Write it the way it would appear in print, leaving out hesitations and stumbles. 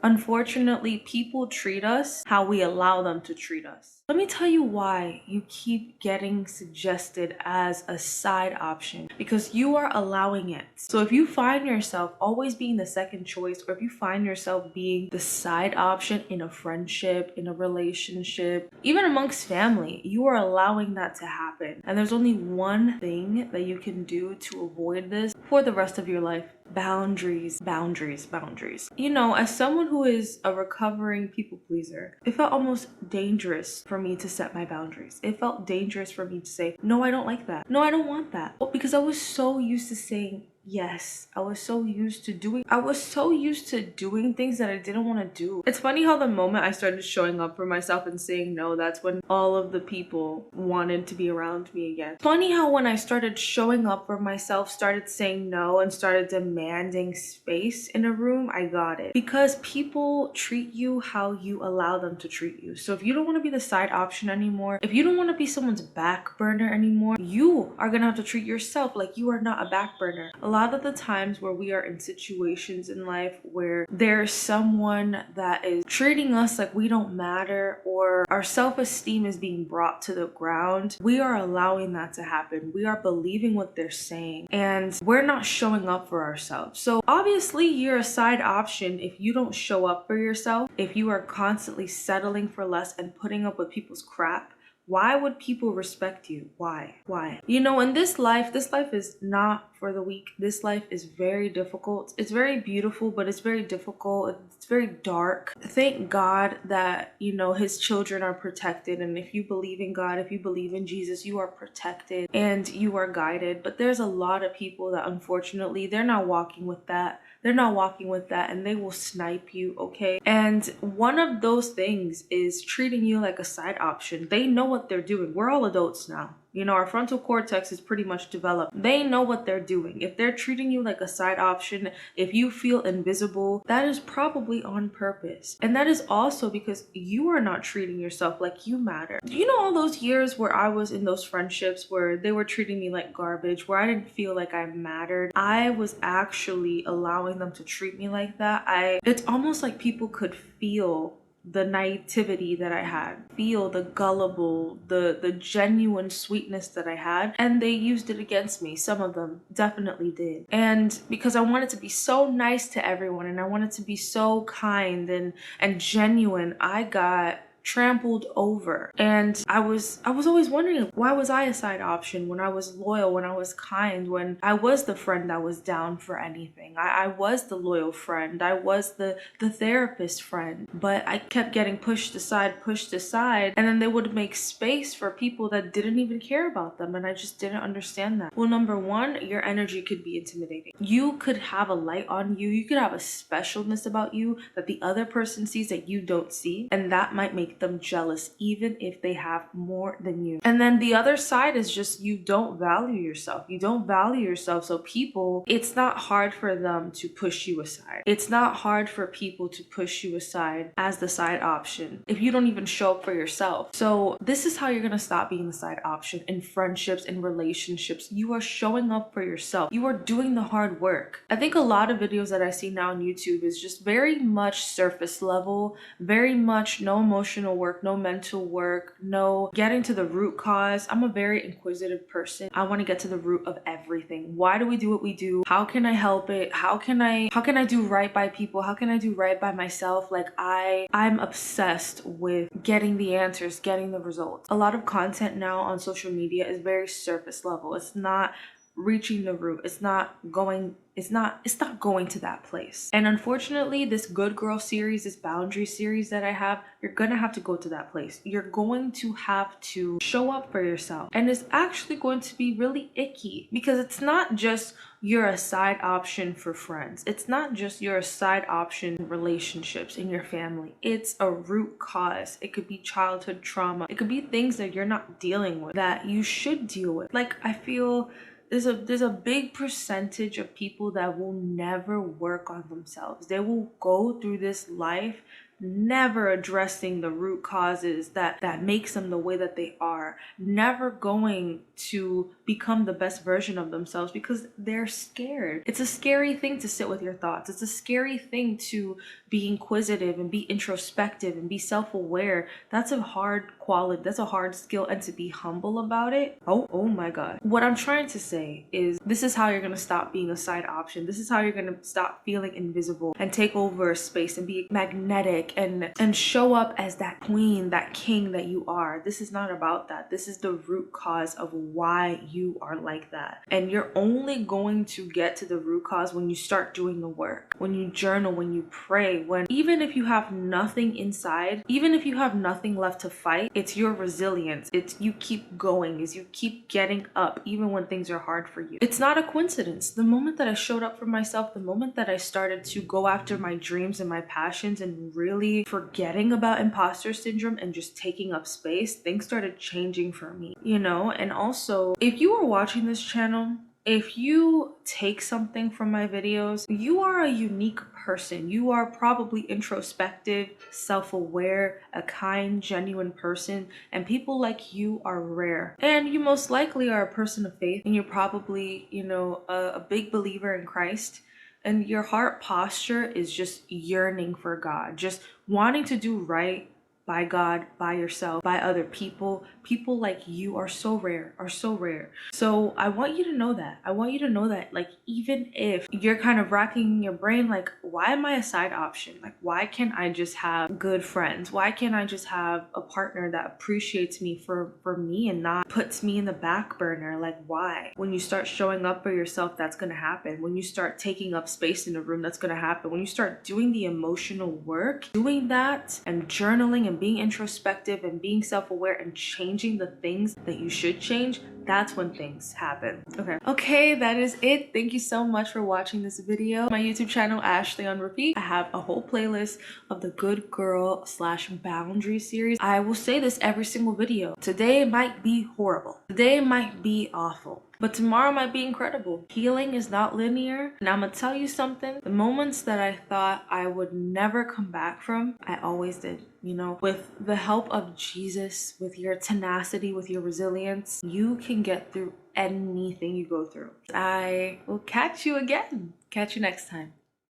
Unfortunately, people treat us how we allow them to treat us. Let me tell you why you keep getting suggested as a side option, because you are allowing it. So if you find yourself always being the second choice, or if you find yourself being the side option in a friendship, in a relationship, even amongst family, you are allowing that to happen. And there's only one thing that you can do to avoid this for the rest of your life. Boundaries, boundaries, boundaries. You know, as someone who is a recovering people pleaser, it felt almost dangerous for me to set my boundaries. It felt dangerous for me to say, no, I don't like that. No, I don't want that. Well, because I was so used to saying yes. I was so used to doing things that I didn't want to do. It's funny how the moment I started showing up for myself and saying no, that's when all of the people wanted to be around me again. Funny how when I started showing up for myself, started saying no, and started demanding space in a room, I got it. Because people treat you how you allow them to treat you. So if you don't want to be the side option anymore, if you don't want to be someone's back burner anymore, you are gonna have to treat yourself like you are not a back burner. A lot of the times where we are in situations in life where there's someone that is treating us like we don't matter, or our self-esteem is being brought to the ground, we are allowing that to happen. We are believing what they're saying, and we're not showing up for ourselves. So obviously you're a side option if you don't show up for yourself, if you are constantly settling for less and putting up with people's crap. Why would people respect you? Why? You know, in this life is not for the weak. This life is very difficult. It's very beautiful, but it's very difficult. It's very dark. Thank God that, you know, his children are protected. And if you believe in God, if you believe in Jesus, you are protected and you are guided. But there's a lot of people that unfortunately, they're not walking with that. And they will snipe you, okay? And one of those things is treating you like a side option. They know what they're doing. We're all adults now. You know, our frontal cortex is pretty much developed. They know what they're doing. If they're treating you like a side option, if you feel invisible, that is probably on purpose. And that is also because you are not treating yourself like you matter. You know, all those years where I was in those friendships where they were treating me like garbage, where I didn't feel like I mattered, I was actually allowing them to treat me like that. It's almost like people could feel the naivety that I had, feel the gullible, the genuine sweetness that I had, and they used it against me. Some of them definitely did. And because I wanted to be so nice to everyone, and I wanted to be so kind and genuine, I got trampled over. And I was always wondering, why was I a side option when I was loyal, when I was kind, when I was the friend that was down for anything? I was the loyal friend. I was the therapist friend. But I kept getting pushed aside, and then they would make space for people that didn't even care about them, and I just didn't understand that. Well, number one, your energy could be intimidating. You could have a light on you. You could have a specialness about you that the other person sees that you don't see, and that might make them jealous even if they have more than you. And then the other side is just you don't value yourself. So people, it's not hard for them to push you aside. It's not hard for people to push you aside as the side option if you don't even show up for yourself. So this is how you're gonna stop being the side option in friendships, in relationships. You are showing up for yourself. You are doing the hard work. I think a lot of videos that I see now on YouTube is just very much surface level, very much no emotional work, no mental work, no getting to the root cause. I'm a very inquisitive person. I want to get to the root of everything. Why do we do what we do? How can I help it? How can I do right by people? How can I do right by myself? Like I'm obsessed with getting the answers, getting the results. A lot of content now on social media is very surface level. It's not reaching the root. It's not going to that place. And unfortunately, this good girl series, this boundary series that I have, you're gonna have to go to that place. You're going to have to show up for yourself. And it's actually going to be really icky, because it's not just you're a side option for friends. It's not just you're a side option in relationships, in your family. It's a root cause. It could be childhood trauma. It could be things that you're not dealing with that you should deal with. Like, I feel there's a big percentage of people that will never work on themselves. They will go through this life never addressing the root causes that makes them the way that they are, never going to become the best version of themselves because they're scared. It's a scary thing to sit with your thoughts. It's a scary thing to be inquisitive and be introspective and be self-aware. That's a hard quality. That's a hard skill. And to be humble about it, oh my God. What I'm trying to say is this is how you're going to stop being a side option. This is how you're going to stop feeling invisible and take over space and be magnetic and show up as that queen, that king that you are. This is not about that. This is the root cause of why you are like that. And you're only going to get to the root cause when you start doing the work, when you journal, when you pray, when even if you have nothing inside, even if you have nothing left to fight, it's your resilience. It's you keep going, is you keep getting up even when things are hard for you. It's not a coincidence. The moment that I showed up for myself, the moment that I started to go after my dreams and my passions and really forgetting about imposter syndrome and just taking up space, things started changing for me, you know? And also, if you are watching this channel, if you take something from my videos, you are a unique person. You are probably introspective, self-aware, a kind, genuine person, and people like you are rare. And you most likely are a person of faith, and you're probably, you know, a big believer in Christ. And your heart posture is just yearning for God, just wanting to do right by God, by yourself, by other people. People like you are so rare, So I want you to know that. I want you to know that, like, even if you're kind of racking your brain, like, why am I a side option? Like, why can't I just have good friends? Why can't I just have a partner that appreciates me for me and not puts me in the back burner? Like, why? When you start showing up for yourself, that's gonna happen. When you start taking up space in a room, that's gonna happen. When you start doing the emotional work, doing that and journaling and being introspective and being self-aware and changing the things that you should change, that's when things happen. Okay, that is it. Thank you so much for watching this video. My YouTube channel, Ashley on Repeat. I have a whole playlist of the Good Girl / Boundary series. I will say this every single video. Today might be horrible. Today might be awful. But tomorrow might be incredible. Healing is not linear. And I'm gonna tell you something. The moments that I thought I would never come back from, I always did. You know, with the help of Jesus, with your tenacity, with your resilience, you can get through anything you go through. I will catch you again. Catch you next time.